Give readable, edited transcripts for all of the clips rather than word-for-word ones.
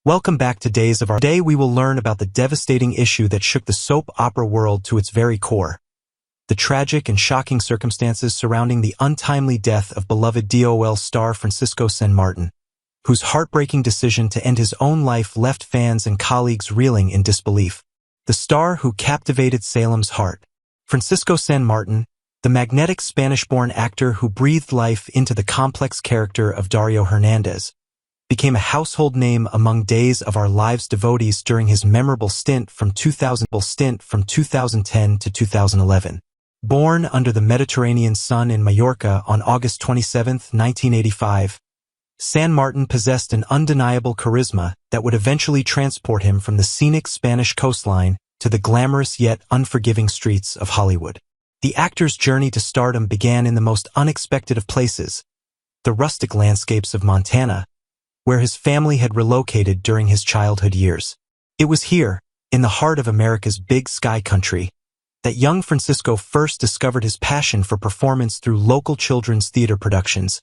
Welcome back to Days of Our. Today we will learn about the devastating issue that shook the soap opera world to its very core. The tragic and shocking circumstances surrounding the untimely death of beloved DOOL star Francisco San Martin, whose heartbreaking decision to end his own life left fans and colleagues reeling in disbelief. The star who captivated Salem's heart. Francisco San Martin, the magnetic Spanish-born actor who breathed life into the complex character of Dario Hernandez, became a household name among Days of Our Lives devotees during his memorable stint from 2010 to 2011. Born under the Mediterranean sun in Mallorca on August 27, 1985, San Martin possessed an undeniable charisma that would eventually transport him from the scenic Spanish coastline to the glamorous yet unforgiving streets of Hollywood. The actor's journey to stardom began in the most unexpected of places, the rustic landscapes of Montana, where his family had relocated during his childhood years. It was here, in the heart of America's Big Sky country, that young Francisco first discovered his passion for performance through local children's theater productions,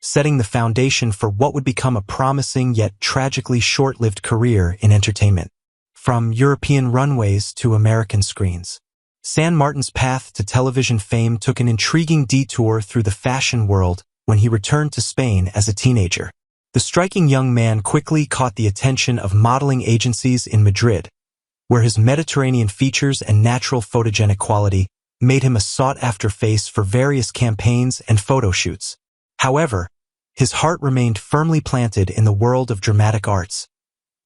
setting the foundation for what would become a promising yet tragically short-lived career in entertainment. From European runways to American screens, San Martin's path to television fame took an intriguing detour through the fashion world when he returned to Spain as a teenager. The striking young man quickly caught the attention of modeling agencies in Madrid, where his Mediterranean features and natural photogenic quality made him a sought-after face for various campaigns and photo shoots. However, his heart remained firmly planted in the world of dramatic arts,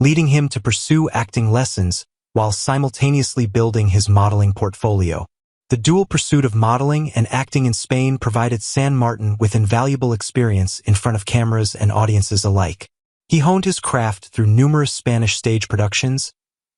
leading him to pursue acting lessons while simultaneously building his modeling portfolio. The dual pursuit of modeling and acting in Spain provided San Martin with invaluable experience in front of cameras and audiences alike. He honed his craft through numerous Spanish stage productions,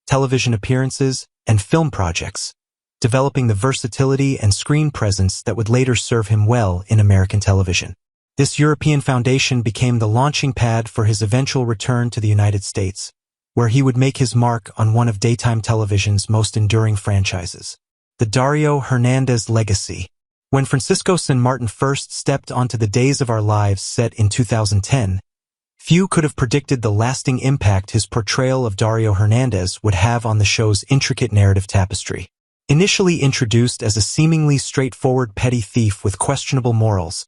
television appearances, and film projects, developing the versatility and screen presence that would later serve him well in American television. This European foundation became the launching pad for his eventual return to the United States, where he would make his mark on one of daytime television's most enduring franchises. The Dario Hernandez legacy. When Francisco San Martin first stepped onto the Days of Our Lives set in 2010, few could have predicted the lasting impact his portrayal of Dario Hernandez would have on the show's intricate narrative tapestry. Initially introduced as a seemingly straightforward petty thief with questionable morals,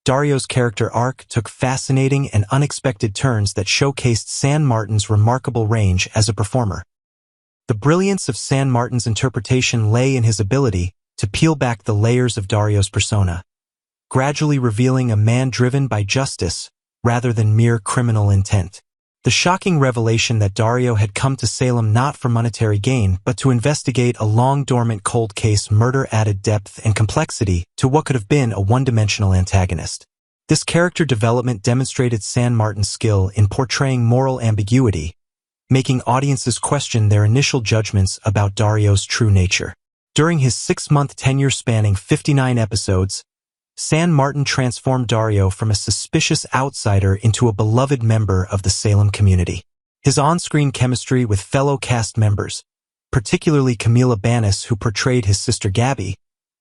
Dario's character arc took fascinating and unexpected turns that showcased San Martin's remarkable range as a performer. The brilliance of San Martin's interpretation lay in his ability to peel back the layers of Dario's persona, gradually revealing a man driven by justice rather than mere criminal intent. The shocking revelation that Dario had come to Salem not for monetary gain but to investigate a long-dormant cold case murder added depth and complexity to what could have been a one-dimensional antagonist. This character development demonstrated San Martin's skill in portraying moral ambiguity, making audiences question their initial judgments about Dario's true nature. During his 6-month tenure spanning 59 episodes, San Martin transformed Dario from a suspicious outsider into a beloved member of the Salem community. His on-screen chemistry with fellow cast members, particularly Camila Banus, who portrayed his sister Gabby,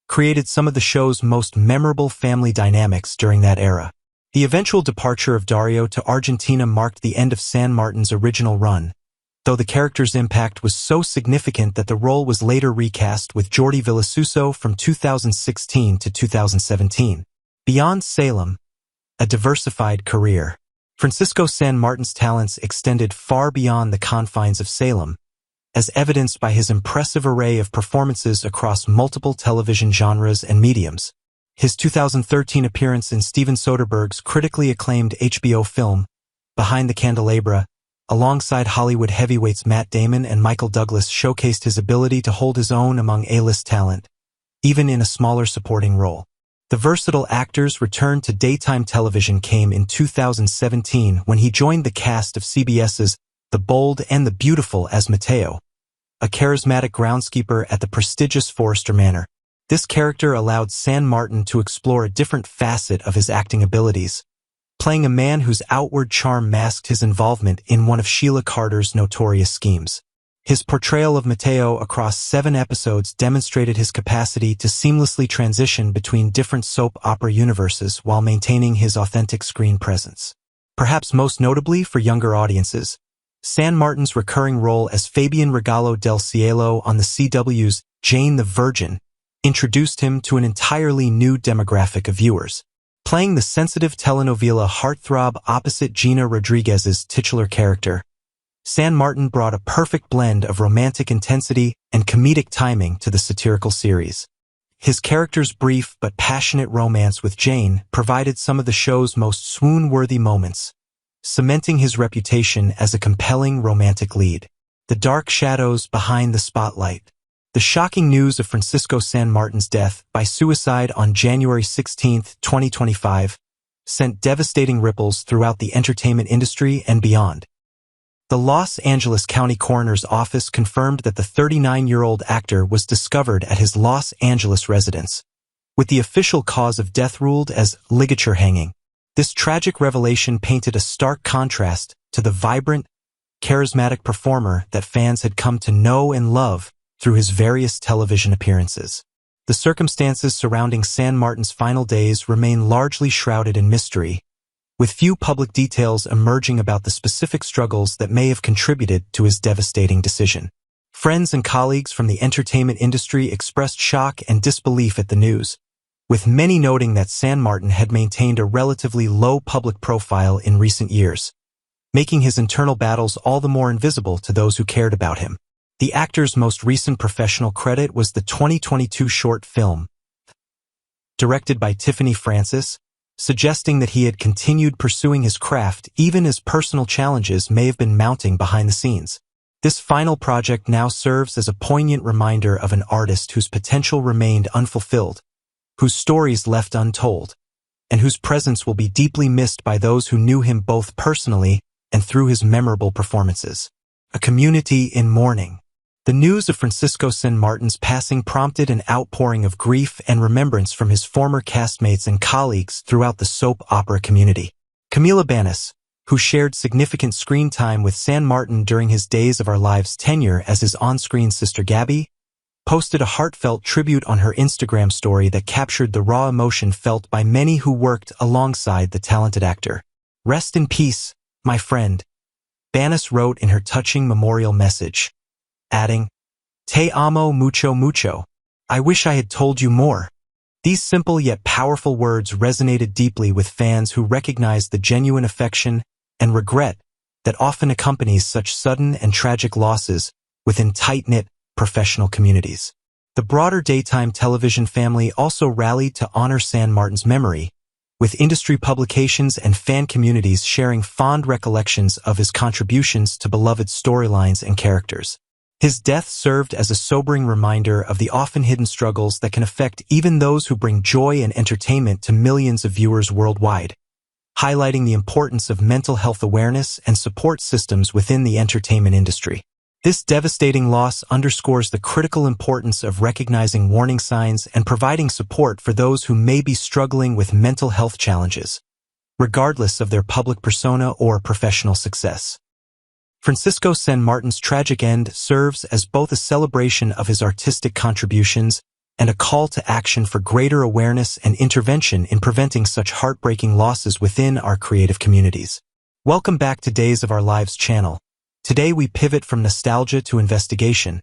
created some of the show's most memorable family dynamics during that era. The eventual departure of Dario to Argentina marked the end of San Martin's original run, though the character's impact was so significant that the role was later recast with Jordi Villasuso from 2016 to 2017. Beyond Salem, a diversified career. Francisco San Martin's talents extended far beyond the confines of Salem, as evidenced by his impressive array of performances across multiple television genres and mediums. His 2013 appearance in Steven Soderbergh's critically acclaimed HBO film, Behind the Candelabra, alongside Hollywood heavyweights Matt Damon and Michael Douglas, showcased his ability to hold his own among A-list talent, even in a smaller supporting role. The versatile actor's return to daytime television came in 2017 when he joined the cast of CBS's The Bold and the Beautiful as Mateo, a charismatic groundskeeper at the prestigious Forrester Manor. This character allowed San Martin to explore a different facet of his acting abilities, playing a man whose outward charm masked his involvement in one of Sheila Carter's notorious schemes. His portrayal of Mateo across 7 episodes demonstrated his capacity to seamlessly transition between different soap opera universes while maintaining his authentic screen presence. Perhaps most notably for younger audiences, San Martin's recurring role as Fabian Regalo del Cielo on the CW's Jane the Virgin introduced him to an entirely new demographic of viewers. Playing the sensitive telenovela heartthrob opposite Gina Rodriguez's titular character, San Martin brought a perfect blend of romantic intensity and comedic timing to the satirical series. His character's brief but passionate romance with Jane provided some of the show's most swoon-worthy moments, cementing his reputation as a compelling romantic lead. The dark shadows behind the spotlight. The shocking news of Francisco San Martin's death by suicide on January 16, 2025, sent devastating ripples throughout the entertainment industry and beyond. The Los Angeles County Coroner's Office confirmed that the 39-year-old actor was discovered at his Los Angeles residence, with the official cause of death ruled as ligature hanging. This tragic revelation painted a stark contrast to the vibrant, charismatic performer that fans had come to know and love through his various television appearances. The circumstances surrounding San Martin's final days remain largely shrouded in mystery, with few public details emerging about the specific struggles that may have contributed to his devastating decision. Friends and colleagues from the entertainment industry expressed shock and disbelief at the news, with many noting that San Martin had maintained a relatively low public profile in recent years, making his internal battles all the more invisible to those who cared about him. The actor's most recent professional credit was the 2022 short film, directed by Tiffany Francis, suggesting that he had continued pursuing his craft even as personal challenges may have been mounting behind the scenes. This final project now serves as a poignant reminder of an artist whose potential remained unfulfilled, whose stories left untold, and whose presence will be deeply missed by those who knew him both personally and through his memorable performances. A community in mourning. The news of Francisco San Martin's passing prompted an outpouring of grief and remembrance from his former castmates and colleagues throughout the soap opera community. Camila Banus, who shared significant screen time with San Martin during his Days of Our Lives tenure as his on-screen sister Gabby, posted a heartfelt tribute on her Instagram story that captured the raw emotion felt by many who worked alongside the talented actor. "Rest in peace, my friend," Banus wrote in her touching memorial message, adding, "Te amo mucho mucho. I wish I had told you more." These simple yet powerful words resonated deeply with fans who recognized the genuine affection and regret that often accompanies such sudden and tragic losses within tight-knit professional communities. The broader daytime television family also rallied to honor San Martin's memory, with industry publications and fan communities sharing fond recollections of his contributions to beloved storylines and characters. His death served as a sobering reminder of the often hidden struggles that can affect even those who bring joy and entertainment to millions of viewers worldwide, highlighting the importance of mental health awareness and support systems within the entertainment industry. This devastating loss underscores the critical importance of recognizing warning signs and providing support for those who may be struggling with mental health challenges, regardless of their public persona or professional success. Francisco San Martin's tragic end serves as both a celebration of his artistic contributions and a call to action for greater awareness and intervention in preventing such heartbreaking losses within our creative communities. Welcome back to Days of Our Lives channel. Today we pivot from nostalgia to investigation,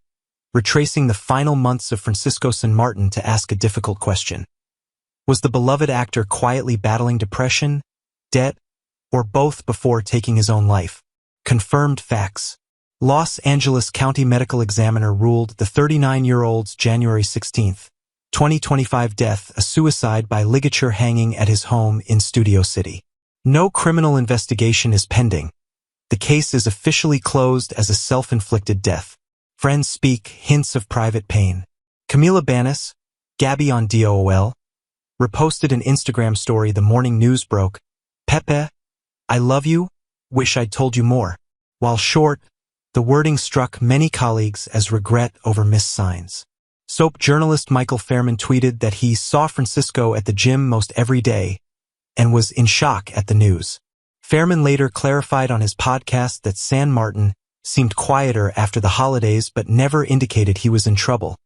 retracing the final months of Francisco San Martin to ask a difficult question. Was the beloved actor quietly battling depression, debt, or both before taking his own life? Confirmed facts. Los Angeles County Medical Examiner ruled the 39-year-old's January 16, 2025 death a suicide by ligature hanging at his home in Studio City. No criminal investigation is pending. The case is officially closed as a self-inflicted death. Friends speak hints of private pain. Camila Banus, Gabby on DOOL, reposted an Instagram story the morning news broke. "Pepe, I love you. Wish I'd told you more." While short, the wording struck many colleagues as regret over missed signs. Soap journalist Michael Fairman tweeted that he saw Francisco at the gym most every day and was in shock at the news. Fairman later clarified on his podcast that San Martin seemed quieter after the holidays but never indicated he was in trouble,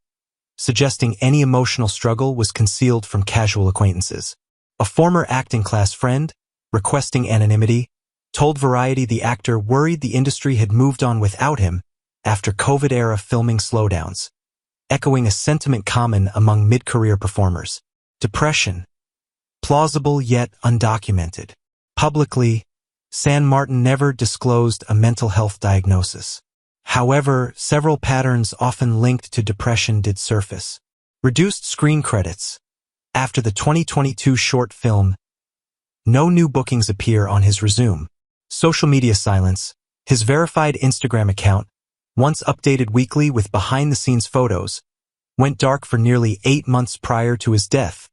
suggesting any emotional struggle was concealed from casual acquaintances. A former acting class friend, requesting anonymity, told Variety the actor worried the industry had moved on without him after COVID-era filming slowdowns, echoing a sentiment common among mid-career performers. Depression. Plausible yet undocumented. Publicly, San Martin never disclosed a mental health diagnosis. However, several patterns often linked to depression did surface. Reduced screen credits. After the 2022 short film, no new bookings appear on his resume. Social media silence. His verified Instagram account, once updated weekly with behind-the-scenes photos, went dark for nearly 8 months prior to his death.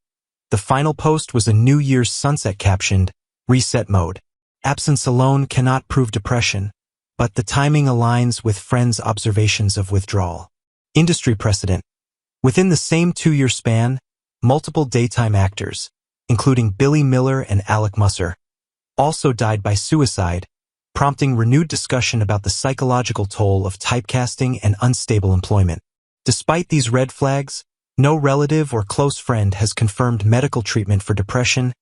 The final post was a New Year's sunset captioned, "Reset mode." Absence alone cannot prove depression, but the timing aligns with friends' observations of withdrawal. Industry precedent. Within the same 2-year span, multiple daytime actors, including Billy Miller and Alec Musser, also died by suicide, prompting renewed discussion about the psychological toll of typecasting and unstable employment. Despite these red flags, no relative or close friend has confirmed medical treatment for depression,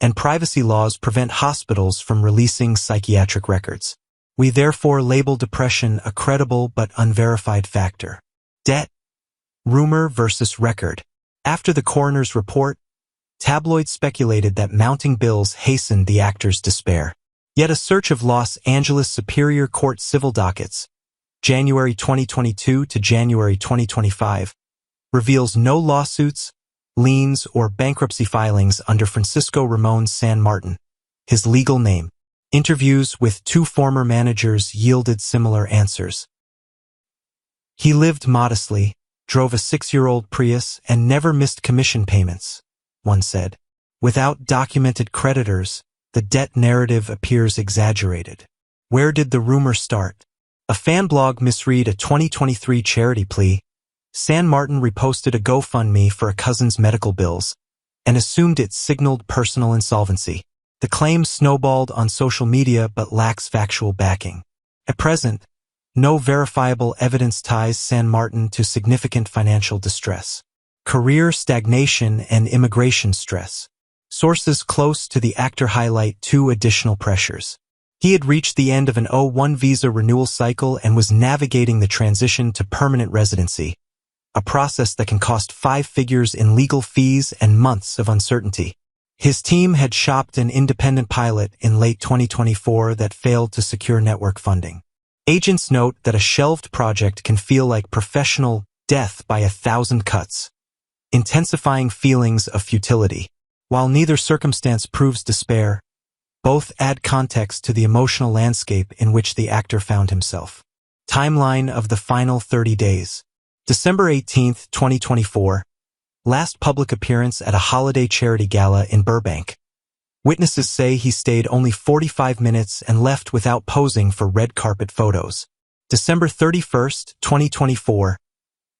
and privacy laws prevent hospitals from releasing psychiatric records. We therefore label depression a credible but unverified factor. Debt. Rumor versus record. After the coroner's report, tabloids speculated that mounting bills hastened the actor's despair. Yet a search of Los Angeles Superior Court civil dockets, January 2022 to January 2025, reveals no lawsuits, liens, or bankruptcy filings under Francisco Ramon San Martin, his legal name. Interviews with 2 former managers yielded similar answers. He lived modestly, drove a 6-year-old Prius, and never missed commission payments, one said. Without documented creditors, the debt narrative appears exaggerated. Where did the rumor start? A fan blog misread a 2023 charity plea. San Martin reposted a GoFundMe for a cousin's medical bills and assumed it signaled personal insolvency. The claim snowballed on social media but lacks factual backing. At present, no verifiable evidence ties San Martin to significant financial distress. Career stagnation and immigration stress. Sources close to the actor highlight 2 additional pressures. He had reached the end of an O-1 visa renewal cycle and was navigating the transition to permanent residency, a process that can cost 5 figures in legal fees and months of uncertainty. His team had shopped an independent pilot in late 2024 that failed to secure network funding. Agents note that a shelved project can feel like professional death by 1,000 cuts, intensifying feelings of futility. While neither circumstance proves despair, both add context to the emotional landscape in which the actor found himself. Timeline of the final 30 days. December 18, 2024. Last public appearance at a holiday charity gala in Burbank. Witnesses say he stayed only 45 minutes and left without posing for red carpet photos. December 31, 2024.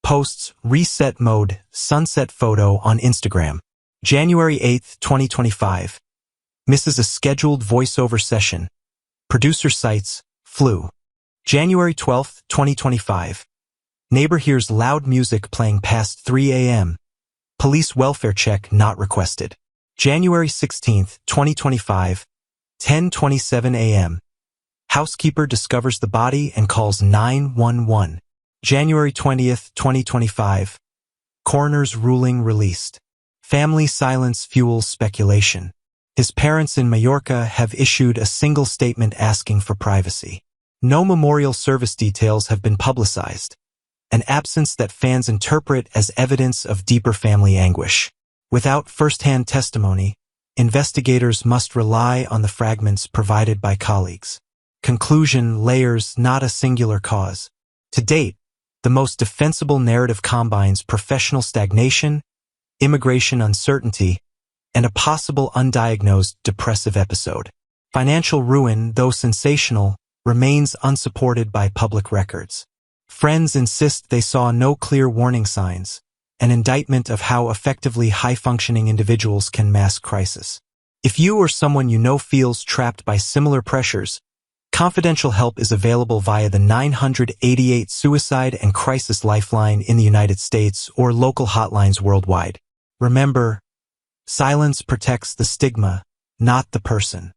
Posts reset mode sunset photo on Instagram. January 8, 2025. Misses a scheduled voiceover session. Producer cites flu. January 12, 2025. Neighbor hears loud music playing past 3 a.m. Police welfare check not requested. January 16, 2025, 10:27 a.m. Housekeeper discovers the body and calls 911. January 20, 2025. Coroner's ruling released. Family silence fuels speculation. His parents in Mallorca have issued a single statement asking for privacy. No memorial service details have been publicized, an absence that fans interpret as evidence of deeper family anguish. Without first-hand testimony, investigators must rely on the fragments provided by colleagues. Conclusion layers not a singular cause. To date, the most defensible narrative combines professional stagnation, immigration uncertainty, and a possible undiagnosed depressive episode. Financial ruin, though sensational, remains unsupported by public records. Friends insist they saw no clear warning signs, an indictment of how effectively high-functioning individuals can mask crisis. If you or someone you know feels trapped by similar pressures, confidential help is available via the 988 Suicide and Crisis Lifeline in the United States or local hotlines worldwide. Remember, silence protects the stigma, not the person.